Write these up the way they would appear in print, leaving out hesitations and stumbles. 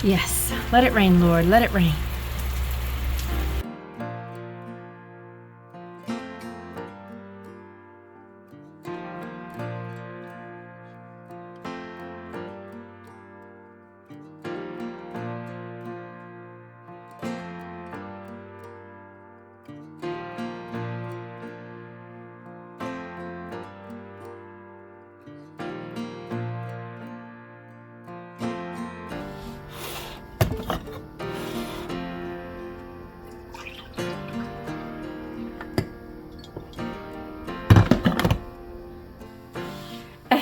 Yes, let it rain, Lord, let it rain.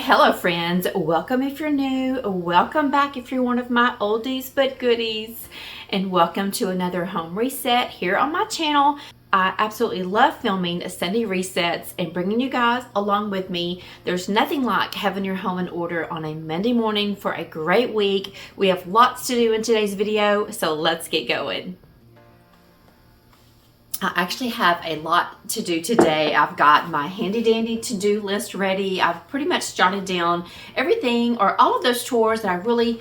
Hello friends, welcome if you're new, welcome back if you're one of my oldies but goodies, and welcome to another home reset here on my channel. I absolutely love filming Sunday resets and bringing you guys along with me. There's nothing like having your home in order on a Monday morning for a great week. We have lots to do in today's video, so let's get going. I actually have a lot to do today. I've got my handy dandy to-do list ready. I've pretty much jotted down everything or all of those chores that I really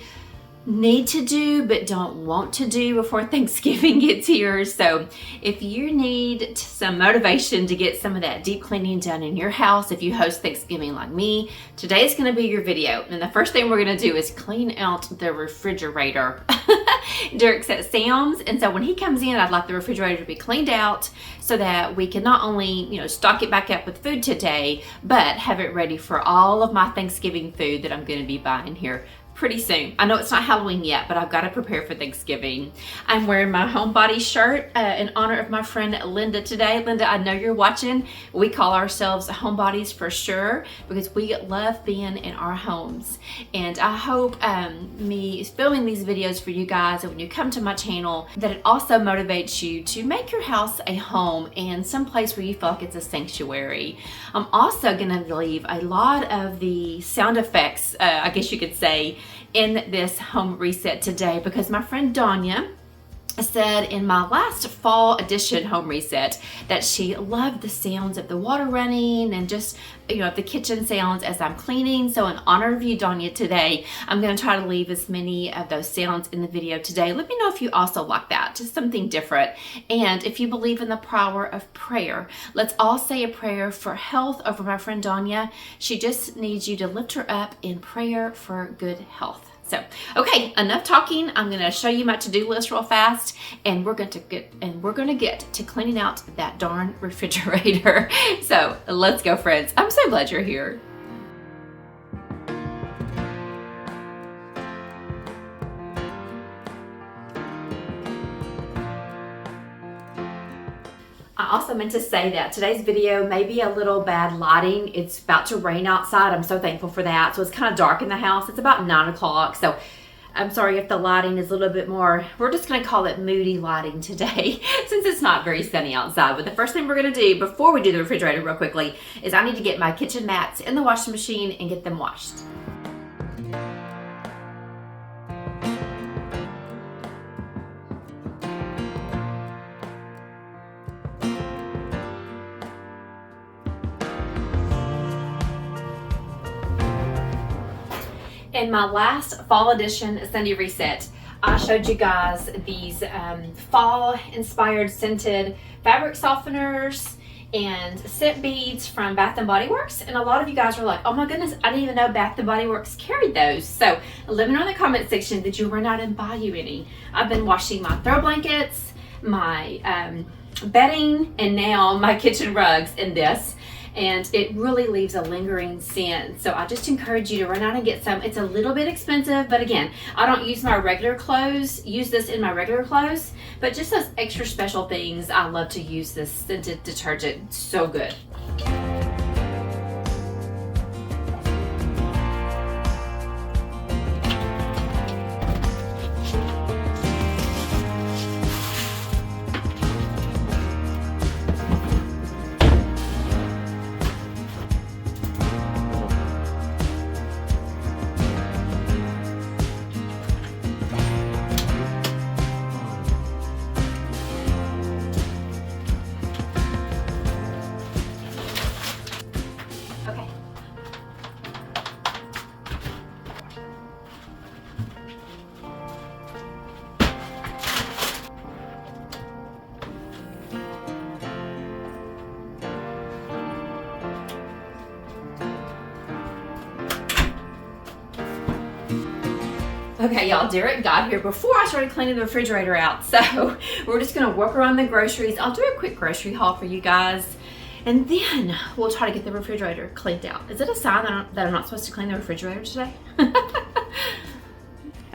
need to do but don't want to do before Thanksgiving gets here. So if you need some motivation to get some of that deep cleaning done in your house, if you host Thanksgiving like me, today is going to be your video. And the first thing we're going to do is clean out the refrigerator. Derek's at Sam's, and so when he comes in, I'd like the refrigerator to be cleaned out so that we can not only, stock it back up with food today, but have it ready for all of my Thanksgiving food that I'm going to be buying here pretty soon. I know it's not Halloween yet, but I've got to prepare for Thanksgiving. I'm wearing my homebody shirt in honor of my friend Linda today. Linda, I know you're watching. We call ourselves homebodies for sure because we love being in our homes. And I hope me filming these videos for you guys and when you come to my channel that it also motivates you to make your house a home and some place where you feel like it's a sanctuary. I'm also going to leave a lot of the sound effects, I guess you could say, in this home reset today because my friend Danya said in my last fall edition home reset that she loved the sounds of the water running and just the kitchen sounds as I'm cleaning. So in honor of you, Danya, today I'm going to try to leave as many of those sounds in the video today. Let me know if you also like that, just something different. And if you believe in the power of prayer, let's all say a prayer for health over my friend Danya. She just needs you to lift her up in prayer for good health. So, okay, enough talking. I'm going to show you my to-do list real fast, and we're going to get to cleaning out that darn refrigerator. So, let's go, friends. I'm so glad you're here. I also meant to say that today's video may be a little bad lighting. It's about to rain outside. I'm so thankful for that. So it's kind of dark in the house. It's about 9 o'clock. So I'm sorry if the lighting is a little bit more, we're just going to call it moody lighting today since it's not very sunny outside. But the first thing we're going to do before we do the refrigerator real quickly is I need to get my kitchen mats in the washing machine and get them washed. In my last fall edition Sunday reset, I showed you guys these fall inspired scented fabric softeners and scent beads from Bath & Body Works, and a lot of you guys were like, oh my goodness, I didn't even know Bath & Body Works carried those. So let me know in the comment section, did you run out and buy you any? I've been washing my throw blankets, my bedding, and now my kitchen rugs in this. And it really leaves a lingering scent. So I just encourage you to run out and get some. It's a little bit expensive, but again, I don't use my regular clothes, use this in my regular clothes, but just those extra special things, I love to use this scented detergent. It's so good. Okay, y'all, Derek got here before I started cleaning the refrigerator out. So we're just gonna work around the groceries. I'll do a quick grocery haul for you guys. And then we'll try to get the refrigerator cleaned out. Is it a sign that I'm not supposed to clean the refrigerator today?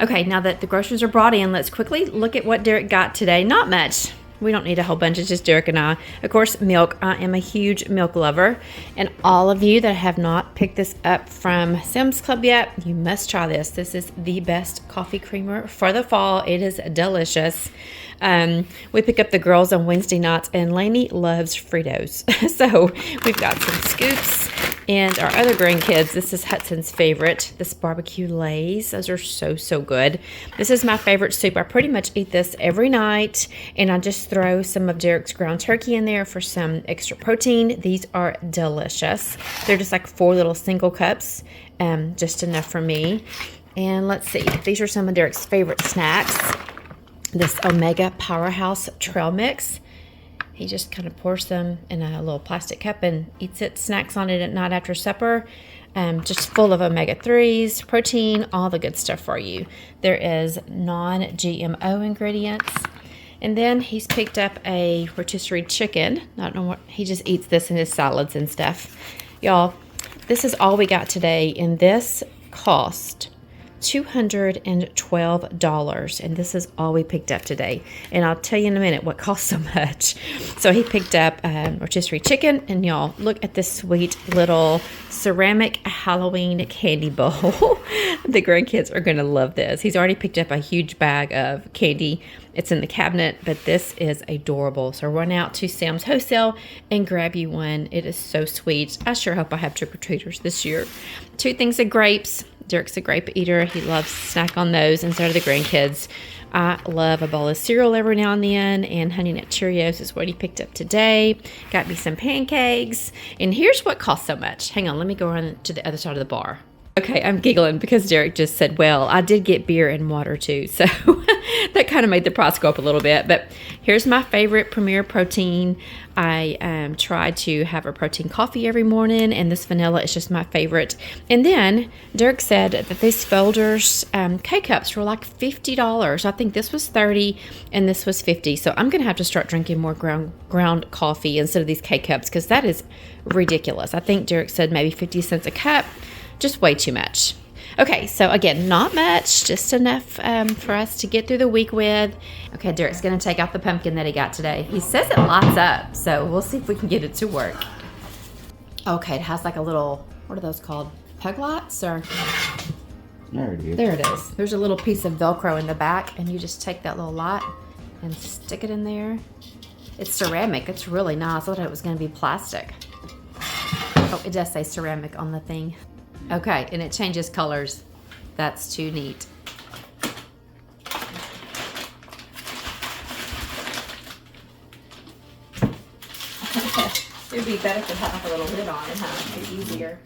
Okay, now that the groceries are brought in, let's quickly look at what Derek got today. Not much. We don't need a whole bunch, it's just Derek and I. Of course, milk. I am a huge milk lover. And all of you that have not picked this up from Sam's Club yet, you must try this. This is the best coffee creamer for the fall. It is delicious. We pick up the girls on Wednesday nights, and Lainey loves Fritos. So we've got some scoops. And our other grandkids, this is Hudson's favorite, this barbecue Lays. Those are so, so good. This is my favorite soup. I pretty much eat this every night, and I just throw some of Derek's ground turkey in there for some extra protein. These are delicious. They're just like 4 little single cups, just enough for me. And let's see, these are some of Derek's favorite snacks. This Omega Powerhouse Trail Mix. He just kind of pours them in a little plastic cup and eats it, snacks on it at night after supper. Just full of omega-3s, protein, all the good stuff for you. There is non-GMO ingredients. And then he's picked up a rotisserie chicken. I don't know what, he just eats this in his salads and stuff. Y'all, this is all we got today, and this cost $212, and this is all we picked up today. And I'll tell you in a minute what cost so much. So he picked up rotisserie chicken, and y'all, look at this sweet little ceramic Halloween candy bowl. The grandkids are gonna love this. He's already picked up a huge bag of candy. It's in the cabinet, but this is adorable. So run out to Sam's Wholesale and grab you one. It is so sweet. I sure hope I have trick-or-treaters this year. 2 things of grapes. Derek's a grape eater. He loves to snack on those, and so do the grandkids. I love a bowl of cereal every now and then, and Honey Nut Cheerios is what he picked up today. Got me some pancakes, and here's what cost so much. Hang on, let me go around to the other side of the bar. Okay, I'm giggling because Derek just said, well, I did get beer and water too, so that kind of made the price go up a little bit. But here's my favorite Premier Protein. I try to have a protein coffee every morning, and this vanilla is just my favorite. And then Derek said that these Folders K-Cups were like $50. I think this was $30 and this was $50. So I'm going to have to start drinking more ground coffee instead of these K-Cups, because that is ridiculous. I think Derek said maybe 50 cents a cup. Just way too much. Okay, so again, not much, just enough for us to get through the week with. Okay, Derek's gonna take out the pumpkin that he got today. He says it lights up, so we'll see if we can get it to work. Okay, it has like a little, what are those called? Pug lights or? There it is. There it is. There's a little piece of Velcro in the back, and you just take that little light and stick it in there. It's ceramic, it's really nice. I thought it was gonna be plastic. Oh, it does say ceramic on the thing. Okay, and it changes colors. That's too neat. It'd be better if it had like a little lid on it, huh? It'd be easier.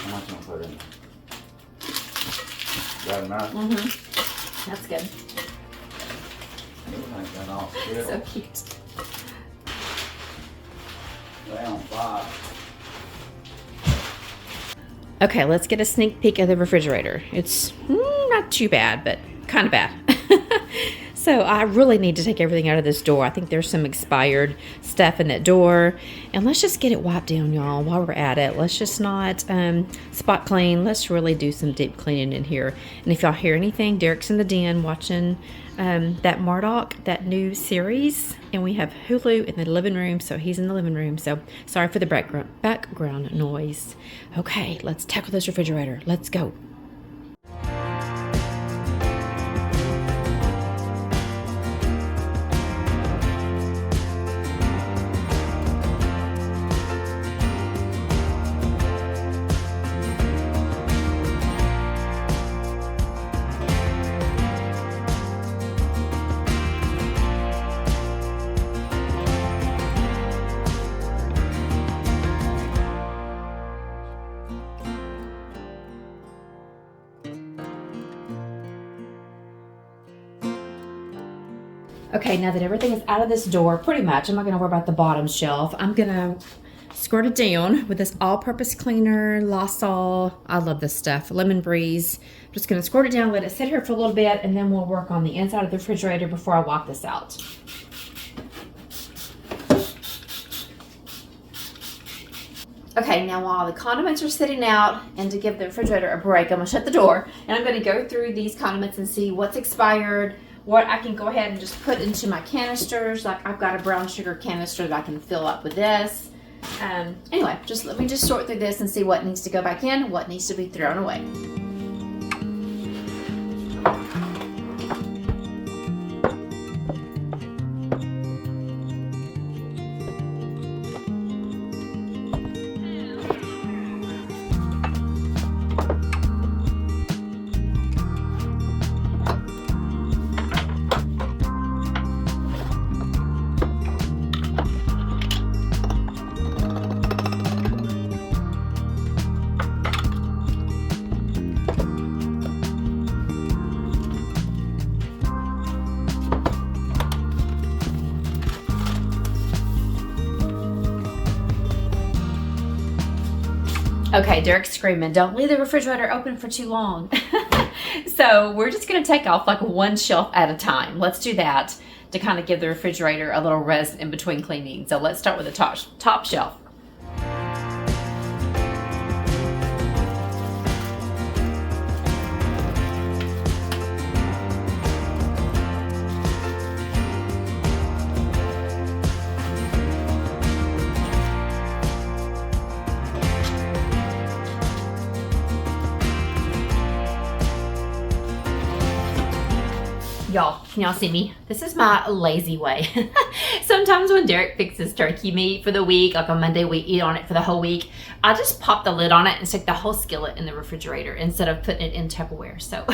How much am I put in? Got enough? Mm-hmm. That's good. Everything's done all So still. cute. They on fire. Okay, let's get a sneak peek of the refrigerator. It's not too bad, but kind of bad. So I really need to take everything out of this door. I think there's some expired stuff in that door. And let's just get it wiped down, y'all, while we're at it. Let's just not spot clean. Let's really do some deep cleaning in here. And if y'all hear anything, Derek's in the den watching that Murdoch, that new series. And we have Hulu in the living room, so he's in the living room. So sorry for the background noise. Okay, let's tackle this refrigerator. Let's go. Okay, now that everything is out of this door, pretty much, I'm not going to worry about the bottom shelf. I'm going to squirt it down with this all-purpose cleaner, Lowe. I love this stuff. Lemon Breeze. I'm just going to squirt it down, let it sit here for a little bit, and then we'll work on the inside of the refrigerator before I walk this out. Okay, now while the condiments are sitting out, and to give the refrigerator a break, I'm going to shut the door, and I'm going to go through these condiments and see what's expired, what I can go ahead and just put into my canisters. Like I've got a brown sugar canister that I can fill up with this. Anyway, let me just sort through this and see what needs to go back in, what needs to be thrown away. Okay, Derek's screaming, don't leave the refrigerator open for too long. So we're just gonna take off like one shelf at a time. Let's do that to kind of give the refrigerator a little rest in between cleaning. So let's start with the top shelf. Y'all, can y'all see me? This is my lazy way. Sometimes when Derek fixes turkey meat for the week, like on Monday we eat on it for the whole week, I just pop the lid on it and stick the whole skillet in the refrigerator instead of putting it in Tupperware. So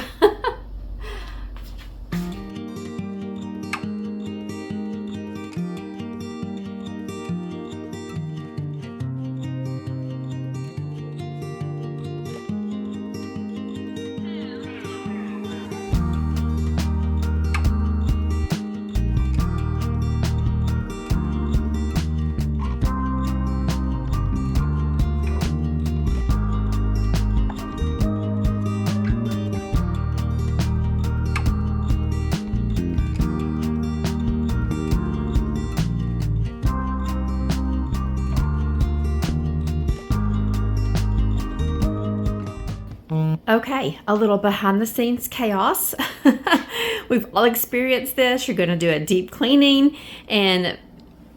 okay, a little behind the scenes chaos. We've all experienced this. You're gonna do a deep cleaning and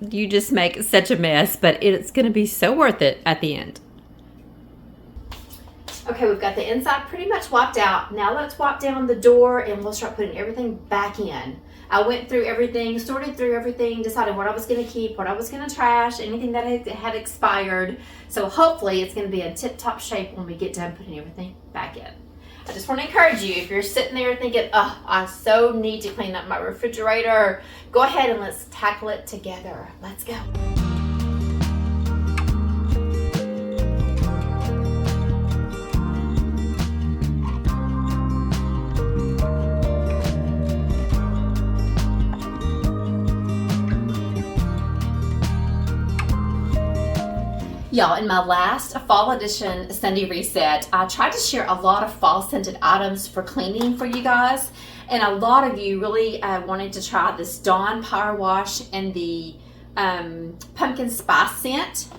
you just make such a mess, but it's gonna be so worth it at the end. Okay, we've got the inside pretty much wiped out. Now let's wipe down the door and we'll start putting everything back in. I went through everything, sorted through everything, decided what I was going to keep, what I was going to trash, anything that had expired. So hopefully it's going to be in tip-top shape when we get done putting everything back in. I just want to encourage you, if you're sitting there thinking, oh, I so need to clean up my refrigerator, go ahead and let's tackle it together. Let's go. Y'all, in my last fall edition Sunday reset, I tried to share a lot of fall scented items for cleaning for you guys, and a lot of you really wanted to try this Dawn Power Wash and the pumpkin spice scent.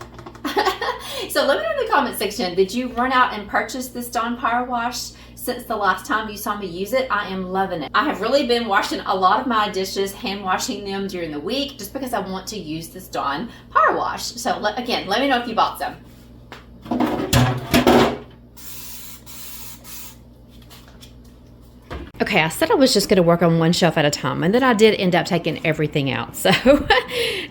So let me know in the comment section, did you run out and purchase this Dawn Power Wash since the last time you saw me use it? I am loving it. I have really been washing a lot of my dishes, hand washing them during the week, just because I want to use this Dawn Power Wash. So again, let me know if you bought some. Okay, I said I was just going to work on one shelf at a time, and then I did end up taking everything out. So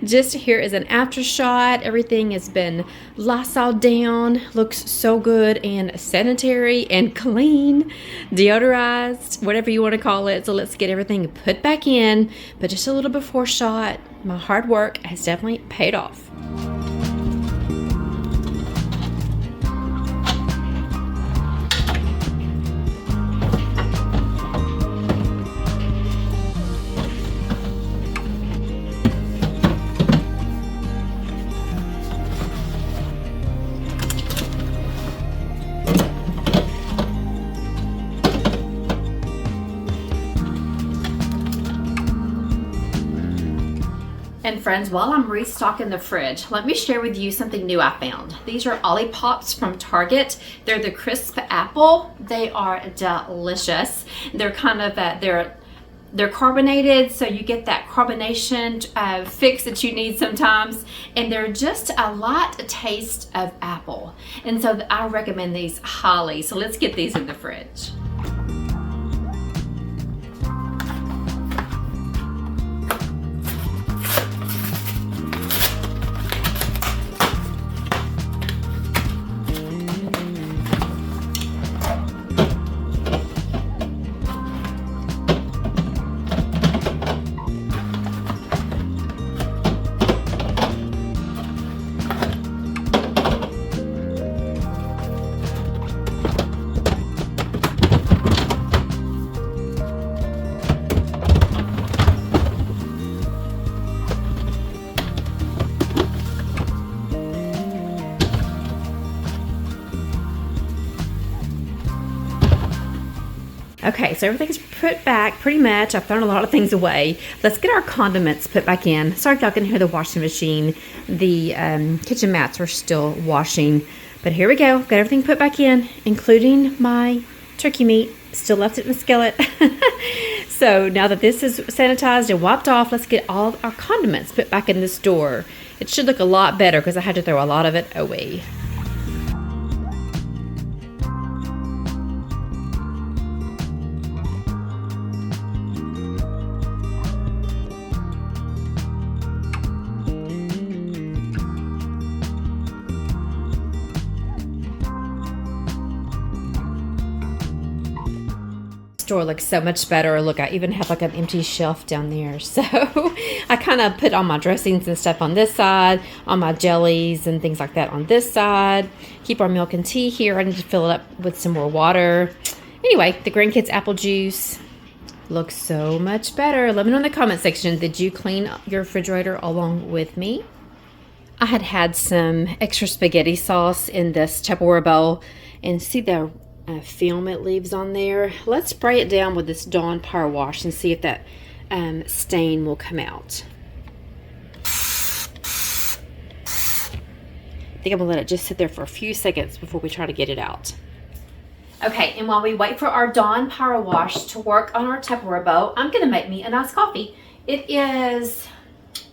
just here is an after shot. Everything has been Lysol down. Looks so good and sanitary and clean, deodorized, whatever you want to call it. So let's get everything put back in. But just a little before shot, my hard work has definitely paid off. And friends, while I'm restocking the fridge, let me share with you something new I found. These are Olipop's from Target. They're the crisp apple. They are delicious. They're kind of they're carbonated, so you get that carbonation fix that you need sometimes, and they're just a light taste of apple. And so I recommend these highly. So let's get these in the fridge. Okay, so everything's put back pretty much. I've thrown a lot of things away. Let's get our condiments put back in. Sorry if y'all can hear the washing machine. The kitchen mats are still washing. But here we go. Got everything put back in, including my turkey meat. Still left it in the skillet. So now that this is sanitized and wiped off, let's get all our condiments put back in the store. It should look a lot better because I had to throw a lot of it away. Store looks so much better. Look, I even have like an empty shelf down there. So I kind of put all my dressings and stuff on this side, all my jellies and things like that on this side. Keep our milk and tea here. I need to fill it up with some more water. Anyway, the grandkids' apple juice looks so much better. Let me know in the comment section, did you clean your refrigerator along with me? I had some extra spaghetti sauce in this Tupperware bowl, and see the film it leaves on there. Let's spray it down with this Dawn Power Wash and see if that stain will come out. I think I'm gonna let it just sit there for a few seconds before we try to get it out. Okay, and while we wait for our Dawn Power Wash to work on our Tupperware bowl, I'm gonna make me a nice coffee. It is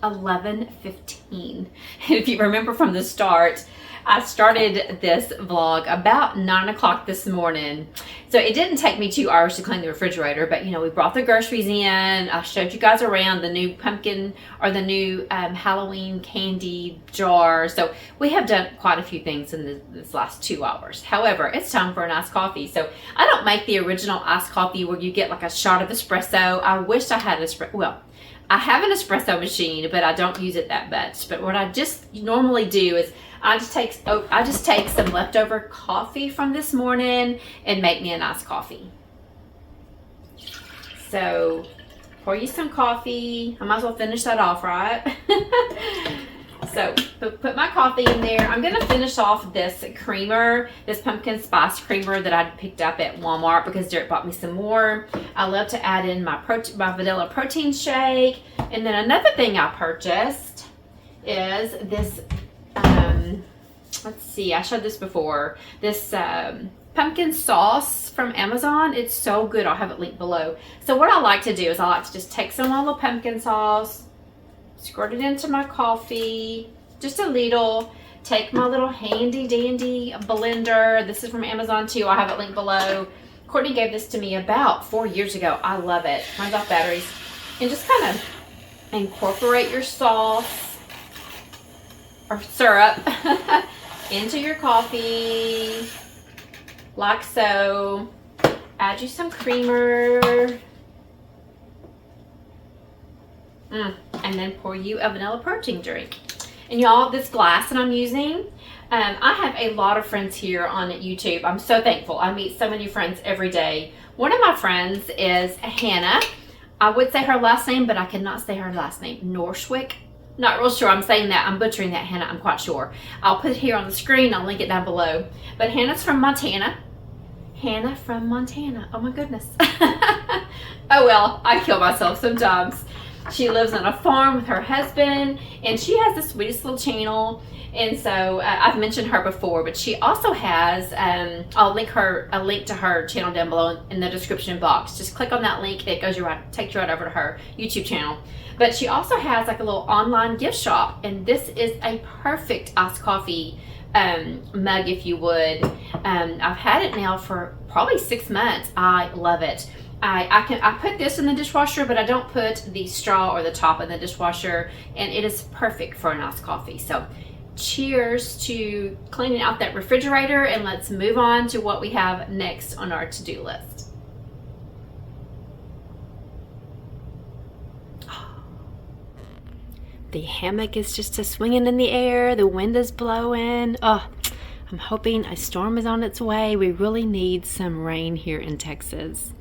11:15. If you remember from the start, I started this vlog about 9 o'clock this morning. So it didn't take me 2 hours to clean the refrigerator, but you know, we brought the groceries in. I showed you guys around the new pumpkin or the new Halloween candy jar. So we have done quite a few things in this last 2 hours. However, it's time for a nice coffee. So I don't make the original iced coffee where you get like a shot of espresso. I wish I had well, I have an espresso machine, but I don't use it that much. But what I just normally do is I just take some leftover coffee from this morning and make me a nice coffee. So pour you some coffee. I might as well finish that off, right? So put my coffee in there. I'm gonna finish off this creamer, this pumpkin spice creamer that I picked up at Walmart because Derek bought me some more. I love to add in my vanilla protein shake. And then another thing I purchased is this, let's see, I showed this before. This pumpkin sauce from Amazon. It's so good. I'll have it linked below. So what I like to do is I like to just take some of the pumpkin sauce, squirt it into my coffee, just a little. Take my little handy dandy blender. This is from Amazon too. I have it linked below. Courtney gave this to me about 4 years ago. I love it. Runs off batteries. And just kind of incorporate your sauce or syrup into your coffee like so. Add you some creamer. And then pour you a vanilla protein drink. And y'all, this glass that I'm using, I have a lot of friends here on YouTube. I'm so thankful. I meet so many friends every day. One of my friends is Hannah. I would say her last name, but I cannot say her last name. Norswick. Not real sure I'm saying that. I'm butchering that, Hannah. I'm quite sure. I'll put it here on the screen. I'll link it down below. But Hannah's from Montana. Hannah from Montana. Oh my goodness. Oh well, I kill myself sometimes. She lives on a farm with her husband, and she has the sweetest little channel. And so I've mentioned her before, but she also has, I'll link a link to her channel down below in the description box. Just click on that link, it goes takes you right over to her YouTube channel. But she also has like a little online gift shop, and this is a perfect iced coffee mug, if you would. I've had it now for probably 6 months. I love it. I put this in the dishwasher, but I don't put the straw or the top in the dishwasher, and it is perfect for an iced coffee. So cheers to cleaning out that refrigerator, and let's move on to what we have next on our to-do list. The hammock is just a swinging in the air. The wind is blowing. Oh, I'm hoping a storm is on its way. We really need some rain here in Texas.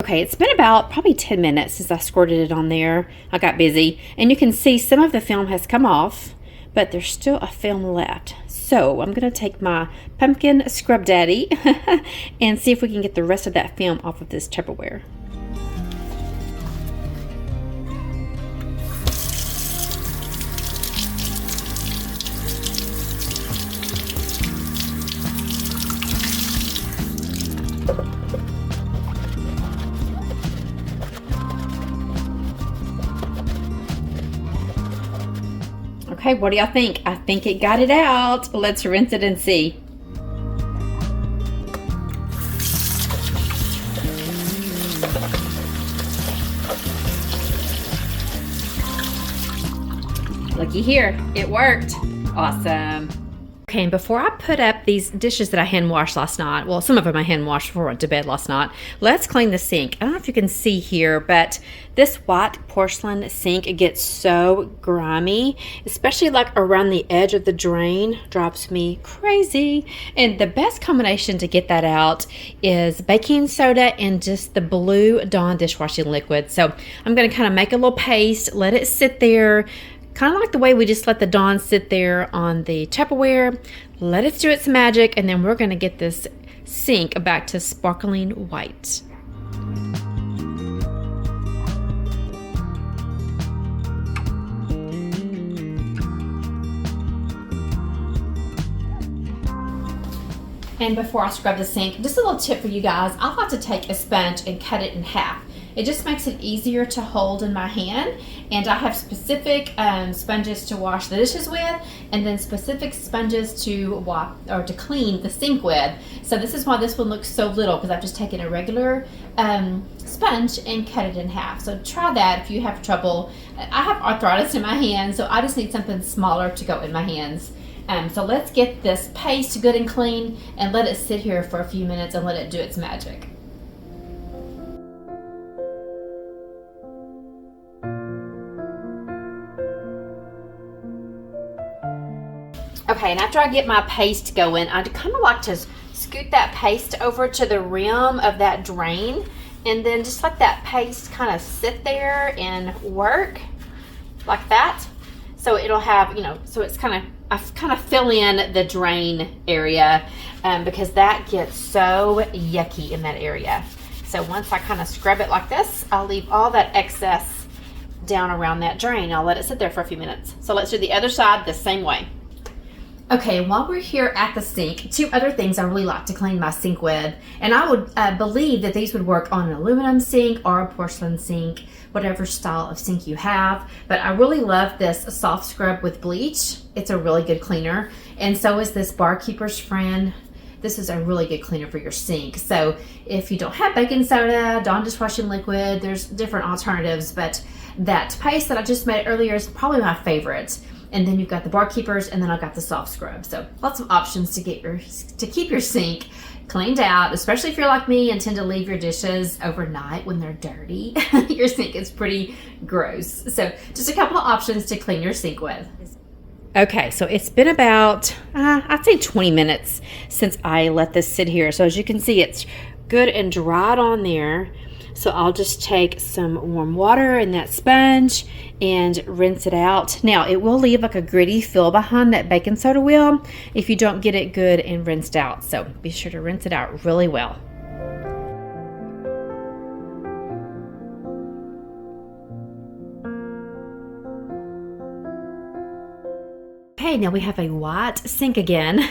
Okay, it's been about probably 10 minutes since I squirted it on there. I got busy, and you can see some of the film has come off, but there's still a film left. So I'm gonna take my pumpkin scrub daddy and see if we can get the rest of that film off of this Tupperware. Okay, what do y'all think? I think it got it out. Let's rinse it and see. Looky here, it worked. Awesome. Okay, and before I put up these dishes that I hand washed last night, well, some of them I hand washed before I went to bed last night, let's clean the sink. I don't know if you can see here, but this white porcelain sink, it gets so grimy, especially like around the edge of the drain. Drives me crazy. And the best combination to get that out is baking soda and just the blue Dawn dishwashing liquid. So I'm going to kind of make a little paste, let it sit there, kind of like the way we just let the Dawn sit there on the Tupperware. Let it do its magic, and then we're going to get this sink back to sparkling white. And before I scrub the sink, just a little tip for you guys. I like to take a sponge and cut it in half. It just makes it easier to hold in my hand, and I have specific sponges to wash the dishes with, and then specific sponges to wipe or to clean the sink with. So this is why this one looks so little, because I've just taken a regular sponge and cut it in half. So try that if you have trouble. I have arthritis in my hands, so I just need something smaller to go in my hands. So let's get this paste good and clean and let it sit here for a few minutes and let it do its magic. Okay, and after I get my paste going, I kind of like to scoot that paste over to the rim of that drain, and then just let that paste kind of sit there and work like that. So it'll have, so it's I kind of fill in the drain area because that gets so yucky in that area. So once I kind of scrub it like this, I'll leave all that excess down around that drain. I'll let it sit there for a few minutes. So let's do the other side the same way. Okay, while we're here at the sink, two other things I really like to clean my sink with, and I would believe that these would work on an aluminum sink or a porcelain sink, whatever style of sink you have. But I really love this soft scrub with bleach. It's a really good cleaner, and so is this Barkeeper's Friend. This is a really good cleaner for your sink. So if you don't have baking soda, Dawn dishwashing liquid, there's different alternatives, but that paste that I just made earlier is probably my favorite. And then you've got the Barkeepers, and then I've got the soft scrub. So lots of options to keep your sink cleaned out, especially if you're like me and tend to leave your dishes overnight when they're dirty. Your sink is pretty gross. So just a couple of options to clean your sink with. Okay, so it's been about, I'd say 20 minutes since I let this sit here. So as you can see, it's good and dried on there. So I'll just take some warm water in that sponge and rinse it out. Now, it will leave like a gritty feel behind, that baking soda will, if you don't get it good and rinsed out. So be sure to rinse it out really well. Okay, now we have a white sink again.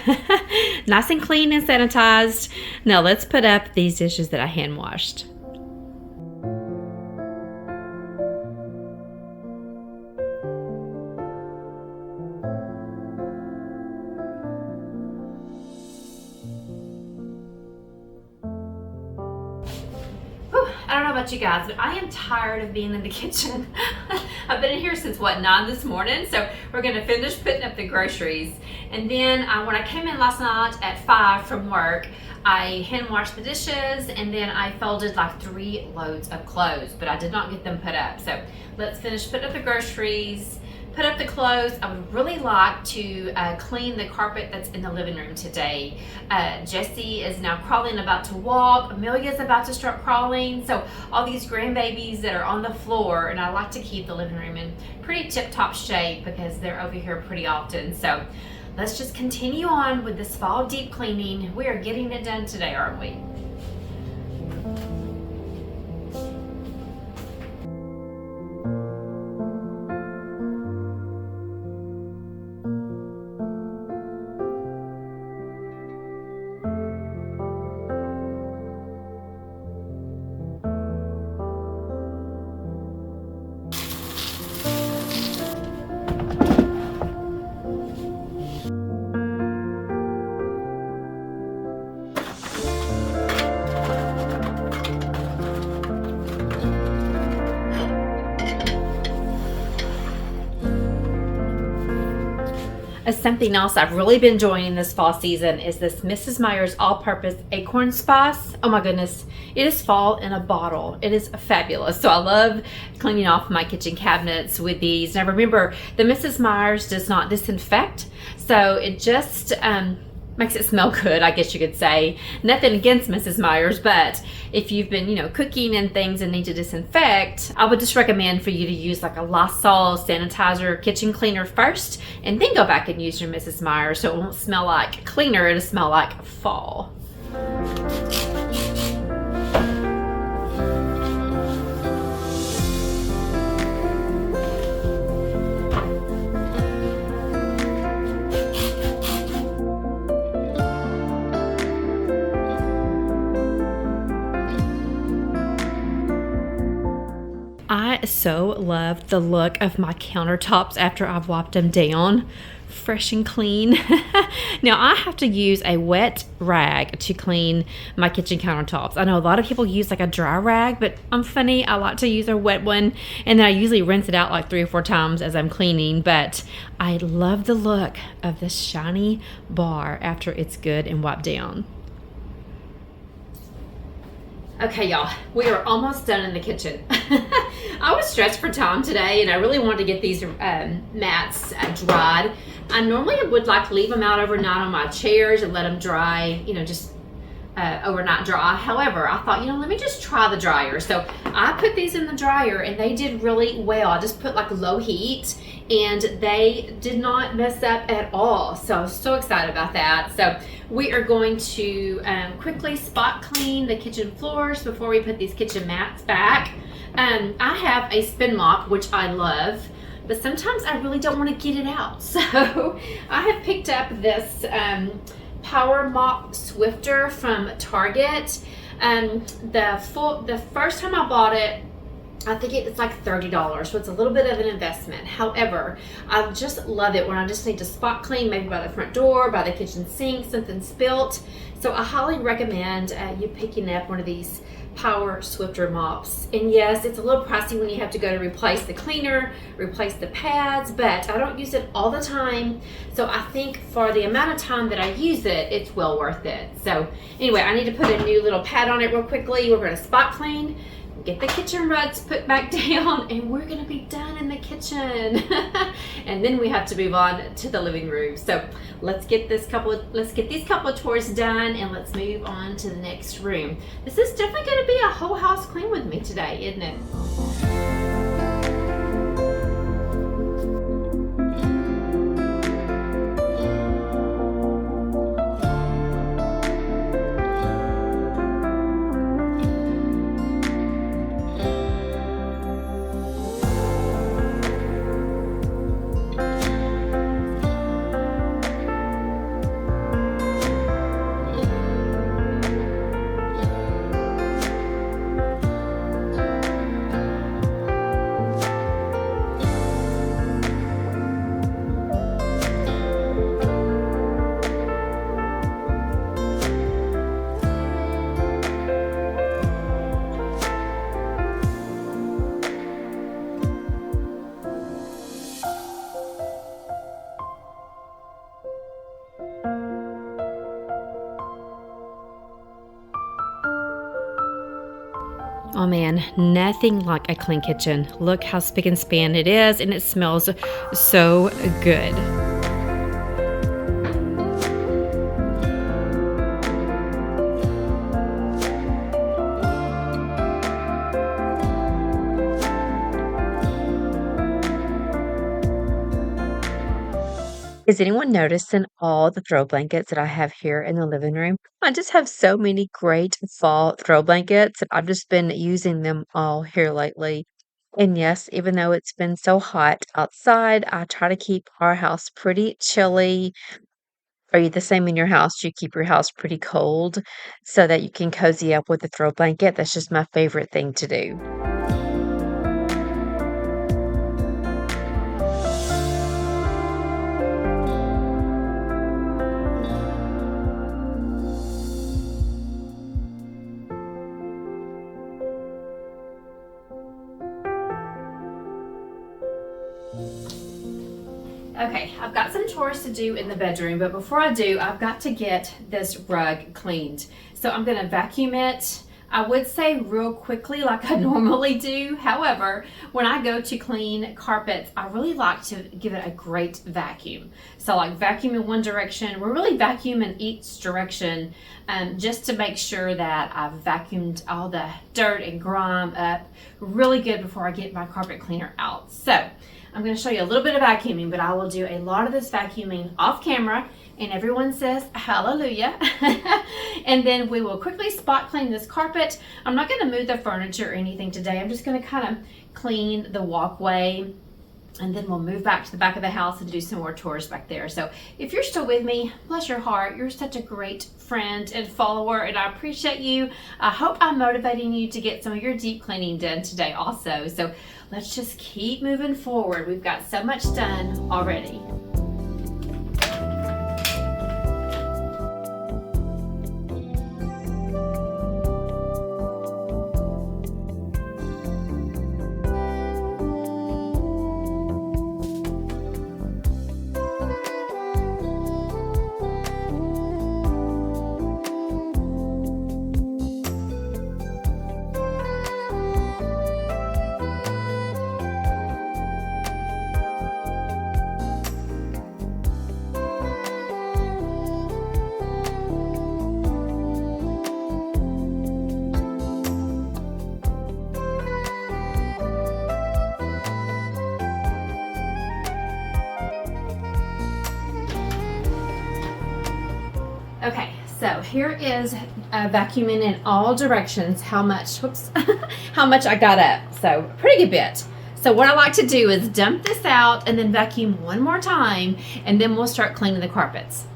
Nice and clean and sanitized. Now let's put up these dishes that I hand washed. I don't know about you guys, but I am tired of being in the kitchen. I've been in here since, what, 9 this morning? So we're gonna finish putting up the groceries. And then when I came in last night at 5 from work, I hand washed the dishes and then I folded like 3 loads of clothes, but I did not get them put up. So let's finish putting up the groceries, put up the clothes. I would really like to clean the carpet that's in the living room today. Jesse is now crawling, about to walk. Amelia's about to start crawling. So all these grandbabies that are on the floor, and I like to keep the living room in pretty tip-top shape because they're over here pretty often. So let's just continue on with this fall deep cleaning. We are getting it done today, aren't we? Something else I've really been enjoying this fall season is this Mrs. Meyer's all-purpose acorn spice. Oh my goodness, it is fall in a bottle. It is fabulous. So I love cleaning off my kitchen cabinets with these. Now remember, the Mrs. Meyer's does not disinfect, so it just makes it smell good, I guess you could say. Nothing against Mrs. Meyer's, but if you've been, cooking and things and need to disinfect, I would just recommend for you to use like a Lysol sanitizer kitchen cleaner first, and then go back and use your Mrs. Meyer's so it won't smell like cleaner, it'll smell like fall. I so love the look of my countertops after I've wiped them down. Fresh and clean. Now I have to use a wet rag to clean my kitchen countertops. I know a lot of people use like a dry rag, but I'm funny, I like to use a wet one, and then I usually rinse it out like 3 or 4 times as I'm cleaning. But I love the look of this shiny bar after it's good and wiped down. Okay, y'all, we are almost done in the kitchen. I was stretched for time today, and I really wanted to get these mats dried. I normally would like to leave them out overnight on my chairs and let them dry, just overnight dry. However, I thought, let me just try the dryer. So I put these in the dryer, and they did really well. I just put like low heat, and they did not mess up at all. So I was so excited about that. So we are going to quickly spot clean the kitchen floors before we put these kitchen mats back. I have a spin mop, which I love, but sometimes I really don't want to get it out. So I have picked up this Power Mop Swifter from Target. The first time I bought it, I think it's like $30, so it's a little bit of an investment. However, I just love it when I just need to spot clean, maybe by the front door, by the kitchen sink, something spilt. So I highly recommend you picking up one of these Power Swifter mops. And yes, it's a little pricey when you have to go to replace the cleaner, replace the pads, but I don't use it all the time. So I think for the amount of time that I use it, it's well worth it. So anyway, I need to put a new little pad on it real quickly. We're going to spot clean, get the kitchen rugs put back down, and we're gonna be done in the kitchen. And then we have to move on to the living room. So let's get these couple of chores done, and let's move on to the next room. This is definitely gonna be a whole house clean with me today, isn't it? Oh man, nothing like a clean kitchen. Look how spick and span it is, and it smells so good. Is anyone noticing all the throw blankets that I have here in the living room? I just have so many great fall throw blankets, and I've just been using them all here lately. And yes, even though it's been so hot outside, I try to keep our house pretty chilly. Are you the same in your house? You keep your house pretty cold so that you can cozy up with a throw blanket? That's just my favorite thing to do. Okay, I've got some chores to do in the bedroom, but before I do, I've got to get this rug cleaned. So I'm gonna vacuum it. I would say real quickly like I normally do. However, when I go to clean carpets, I really like to give it a great vacuum. So like vacuum in one direction, we're really vacuum in each direction just to make sure that I've vacuumed all the dirt and grime up really good before I get my carpet cleaner out. So I'm going to show you a little bit of vacuuming, but I will do a lot of this vacuuming off camera, and everyone says hallelujah. And then we will quickly spot clean this carpet. I'm not going to move the furniture or anything today. I'm just going to kind of clean the walkway, and then we'll move back to the back of the house and do some more tours back there. So if you're still with me, bless your heart, you're such a great friend and follower, and I appreciate you. I hope I'm motivating you to get some of your deep cleaning done today also. So let's just keep moving forward. We've got so much done already. Okay, so here is vacuuming in all directions how much, whoops, how much I got up. So pretty good bit. So what I like to do is dump this out and then vacuum one more time, and then we'll start cleaning the carpets.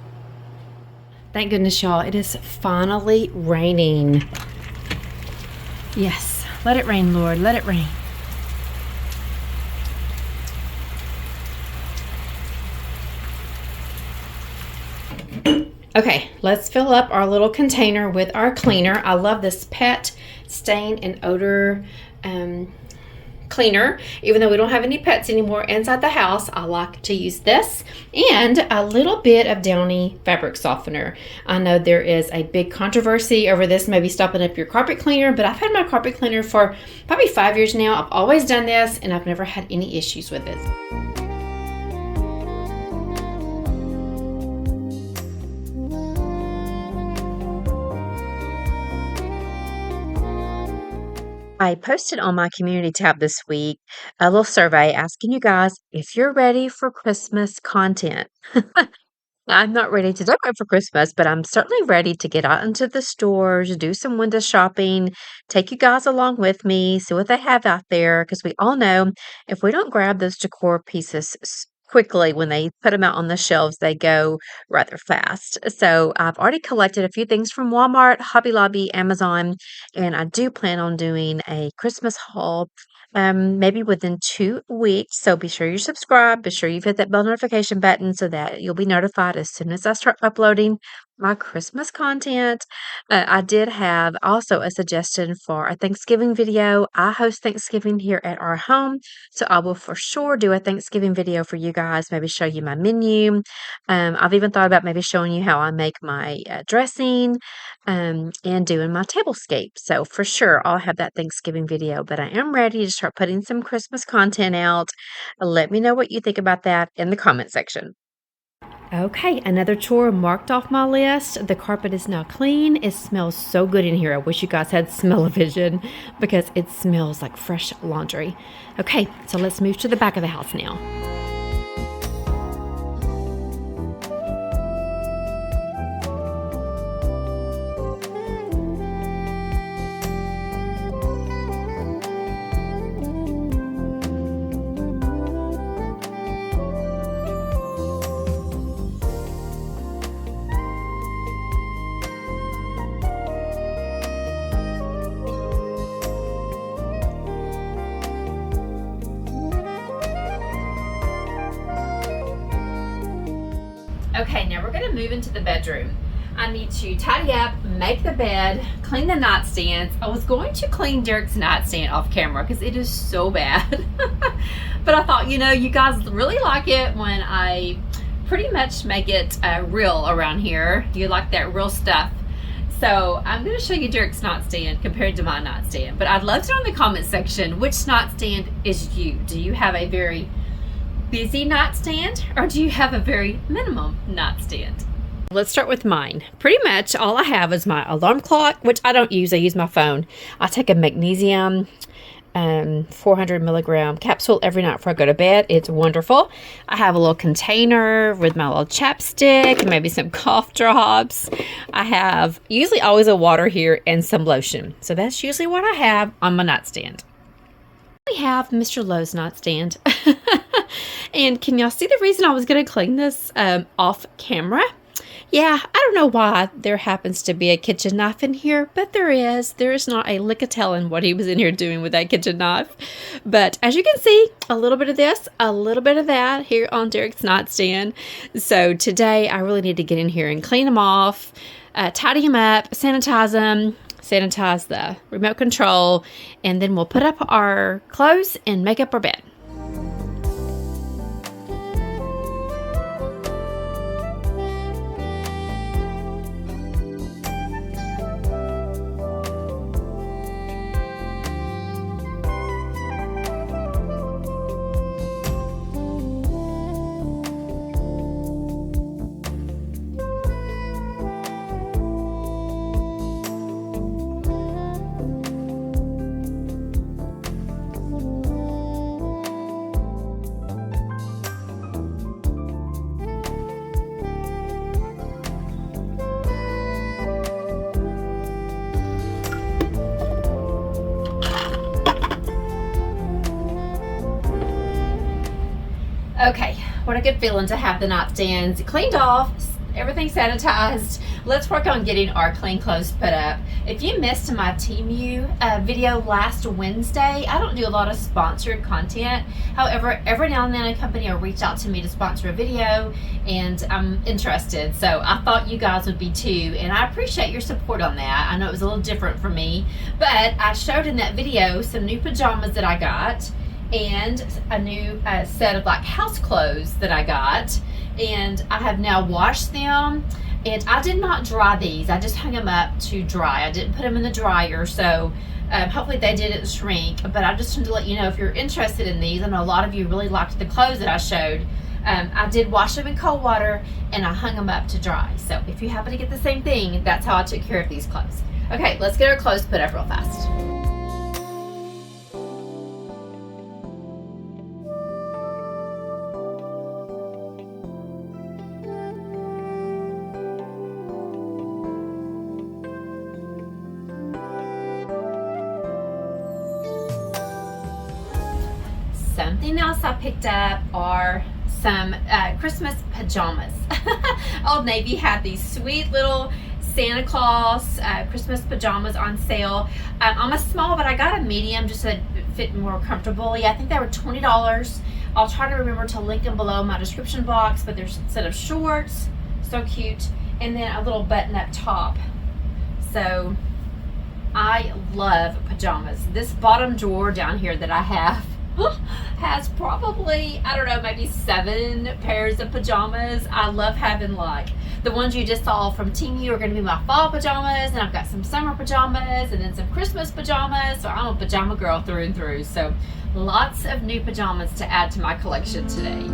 Thank goodness, y'all, it is finally raining. Yes, let it rain, Lord, let it rain. Okay, let's fill up our little container with our cleaner. I love this pet stain and odor cleaner. Even though we don't have any pets anymore inside the house, I like to use this and a little bit of Downy fabric softener. I know there is a big controversy over this, maybe stopping up your carpet cleaner, but I've had my carpet cleaner for probably 5 years now. I've always done this and I've never had any issues with it. I posted on my community tab this week a little survey asking you guys if you're ready for Christmas content. I'm not ready to decorate for Christmas, but I'm certainly ready to get out into the stores, do some window shopping, take you guys along with me, see what they have out there. Because we all know if we don't grab those decor pieces quickly when they put them out on the shelves, they go rather fast. So I've already collected a few things from Walmart, Hobby Lobby, Amazon, and I do plan on doing a Christmas haul maybe within 2 weeks. So be sure you subscribe. Be sure you've hit that bell notification button so that you'll be notified as soon as I start uploading my Christmas content. I did have also a suggestion for a Thanksgiving video. I host Thanksgiving here at our home, so I will for sure do a Thanksgiving video for you guys, maybe show you my menu. I've even thought about maybe showing you how I make my dressing and doing my tablescape. So for sure, I'll have that Thanksgiving video, but I am ready to start putting some Christmas content out. Let me know what you think about that in the comment section. Okay, another chore marked off my list. The carpet is now clean. It smells so good in here. I wish you guys had smell-o-vision because it smells like fresh laundry. Okay, so let's move to the back of the house now. Okay, now we're gonna move into the bedroom. I need to tidy up, make the bed, clean the nightstands. I was going to clean Derek's nightstand off camera because it is so bad. But I thought, you know, you guys really like it when I pretty much make it real around here. You like that real stuff. So I'm gonna show you Derek's nightstand compared to my nightstand. But I'd love to know in the comment section, which nightstand is you? Do you have a very busy nightstand or do you have a very minimum nightstand? Let's start with mine. Pretty much all I have is my alarm clock, which I don't use. I use my phone. I take a magnesium 400 milligram capsule every night before I go to bed. It's wonderful. I have a little container with my little chapstick and maybe some cough drops. I have usually always a water here and some lotion. So that's usually what I have on my nightstand. We have Mr. Lowe's nightstand. And can y'all see the reason I was going to clean this off camera? Yeah, I don't know why there happens to be a kitchen knife in here, but there is. There is not a lick of telling what he was in here doing with that kitchen knife. But as you can see, a little bit of this, a little bit of that here on Derek's nightstand. So today I really need to get in here and clean them off, tidy them up, sanitize them, sanitize the remote control, and then we'll put up our clothes and make up our bed. Okay, what a good feeling to have the nightstands cleaned off, everything sanitized. Let's work on getting our clean clothes put up. If you missed my TMU video last Wednesday, I don't do a lot of sponsored content. However, every now and then a company will reach out to me to sponsor a video and I'm interested. So I thought you guys would be too, and I appreciate your support on that. I know it was a little different for me, but I showed in that video some new pajamas that I got and a new set of like house clothes that I got, and I have now washed them. And I did not dry these, I just hung them up to dry. I didn't put them in the dryer, so hopefully they didn't shrink. But I just wanted to let you know if you're interested in these. I know a lot of you really liked the clothes that I showed. I did wash them in cold water and I hung them up to dry. So if you happen to get the same thing, that's how I took care of these clothes. Okay, let's get our clothes put up real fast. Something else I picked up are some Christmas pajamas. Old Navy had these sweet little Santa Claus Christmas pajamas on sale. I'm a small, but I got a medium just to fit more comfortably. I think they were $20. I'll try to remember to link them below my description box, but there's a set of shorts, so cute, and then a little button up top. So I love pajamas. This bottom drawer down here that I have has probably, I don't know, maybe 7 pairs of pajamas. I love having, like, the ones you just saw from Teemu are going to be my fall pajamas, and I've got some summer pajamas and then some Christmas pajamas. So I'm a pajama girl through and through. So lots of new pajamas to add to my collection today.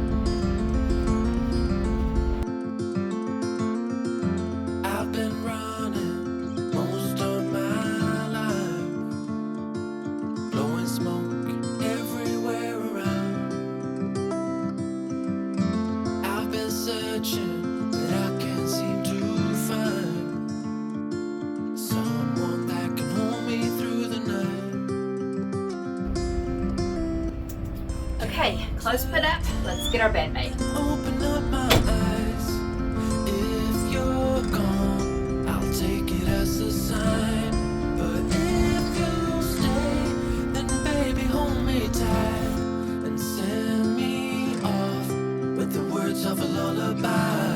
Okay, clothes put up. Let's get our bed made. Open up my eyes. If you're gone, I'll take it as a sign. But if you stay, then baby hold me tight and send me off with the words of a lullaby.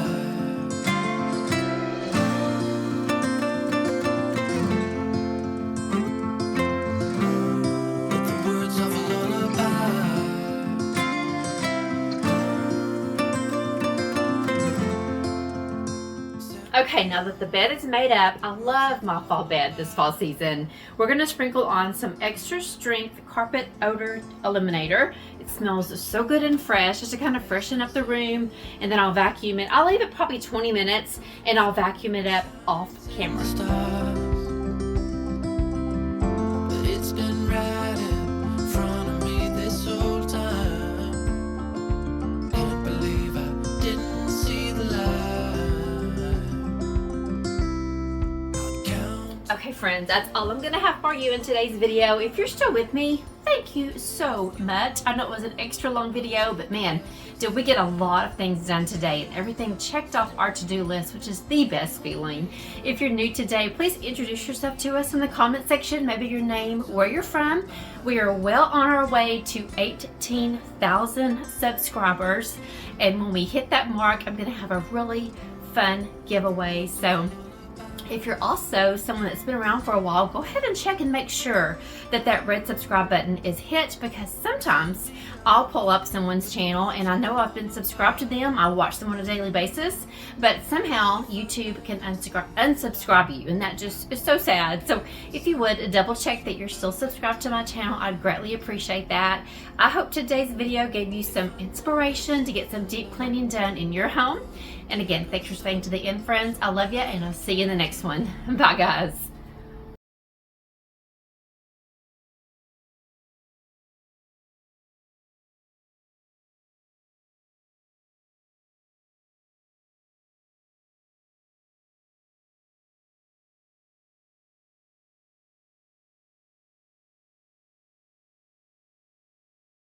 Okay, now that the bed is made up, I love my fall bed this fall season. We're gonna sprinkle on some extra strength carpet odor eliminator. It smells so good and fresh, just to kind of freshen up the room, and then I'll vacuum it. I'll leave it probably 20 minutes and I'll vacuum it up off camera. It's been right in front of me this whole time. Can't believe I didn't see the light. Okay friends, that's all I'm gonna have for you in today's video. If you're still with me, thank you so much. I know it was an extra long video, but man, did we get a lot of things done today and everything checked off our to-do list, which is the best feeling. If you're new today, please introduce yourself to us in the comment section, maybe your name, where you're from. We are well on our way to 18,000 subscribers, and when we hit that mark, I'm gonna have a really fun giveaway. So if you're also someone that's been around for a while, go ahead and check and make sure that that red subscribe button is hit, because sometimes I'll pull up someone's channel and I know I've been subscribed to them, I watch them on a daily basis, but somehow YouTube can unsubscribe you, and that just is so sad. So if you would double check that you're still subscribed to my channel, I'd greatly appreciate that. I hope today's video gave you some inspiration to get some deep cleaning done in your home. And again, thanks for staying to the end, friends. I love you, and I'll see you in the next one. Bye, guys.